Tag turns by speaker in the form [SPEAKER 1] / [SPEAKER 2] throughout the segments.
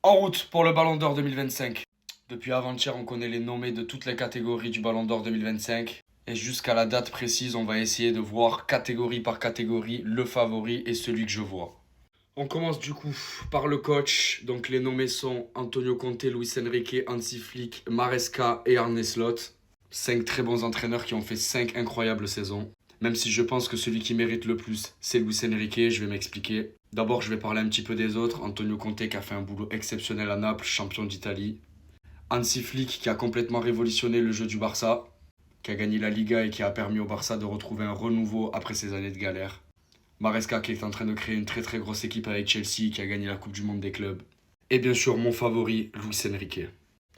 [SPEAKER 1] En route pour le Ballon d'Or 2025. Depuis avant-hier, on connaît les nommés de toutes les catégories du Ballon d'Or 2025. Et jusqu'à la date précise, on va essayer de voir catégorie par catégorie le favori et celui que je vois. On commence du coup par le coach. Donc les nommés sont Antonio Conte, Luis Enrique, Hansi Flick, Maresca et Arne Slot. 5 très bons entraîneurs qui ont fait 5 incroyables saisons. Même si je pense que celui qui mérite le plus, c'est Luis Enrique, je vais m'expliquer. D'abord, je vais parler un petit peu des autres. Antonio Conte qui a fait un boulot exceptionnel à Naples, champion d'Italie. Hansi Flick qui a complètement révolutionné le jeu du Barça, qui a gagné la Liga et qui a permis au Barça de retrouver un renouveau après ces années de galère. Maresca qui est en train de créer une très très grosse équipe avec Chelsea, qui a gagné la Coupe du Monde des clubs. Et bien sûr, mon favori, Luis Enrique.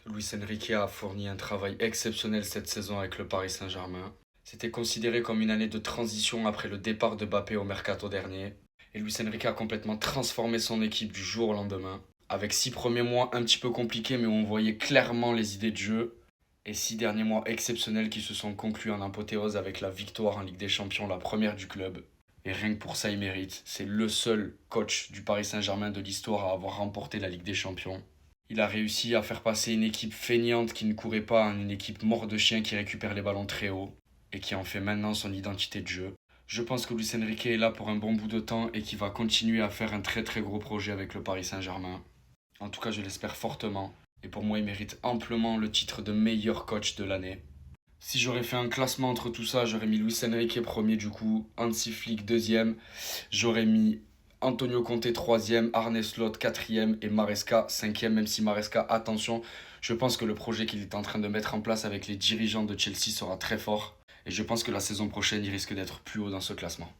[SPEAKER 1] Luis Enrique a fourni un travail exceptionnel cette saison avec le Paris Saint-Germain. C'était considéré comme une année de transition après le départ de Mbappé au mercato dernier. Et Luis Enrique a complètement transformé son équipe du jour au lendemain. Avec 6 premiers mois un petit peu compliqués, mais où on voyait clairement les idées de jeu. Et 6 derniers mois exceptionnels qui se sont conclus en apothéose avec la victoire en Ligue des Champions, la première du club. Et rien que pour ça, il mérite. C'est le seul coach du Paris Saint-Germain de l'histoire à avoir remporté la Ligue des Champions. Il a réussi à faire passer une équipe feignante qui ne courait pas en une équipe mort de chien qui récupère les ballons très haut et qui en fait maintenant son identité de jeu. Je pense que Luis Enrique est là pour un bon bout de temps et qui va continuer à faire un très très gros projet avec le Paris Saint-Germain. En tout cas, je l'espère fortement. Et pour moi, il mérite amplement le titre de meilleur coach de l'année. Si j'aurais fait un classement entre tout ça, j'aurais mis Luis Enrique premier du coup, Hansi Flick deuxième, j'aurais mis Antonio Conte troisième, Arne Slot quatrième et Maresca cinquième, même si Maresca, attention, je pense que le projet qu'il est en train de mettre en place avec les dirigeants de Chelsea sera très fort. Et je pense que la saison prochaine, il risque d'être plus haut dans ce classement.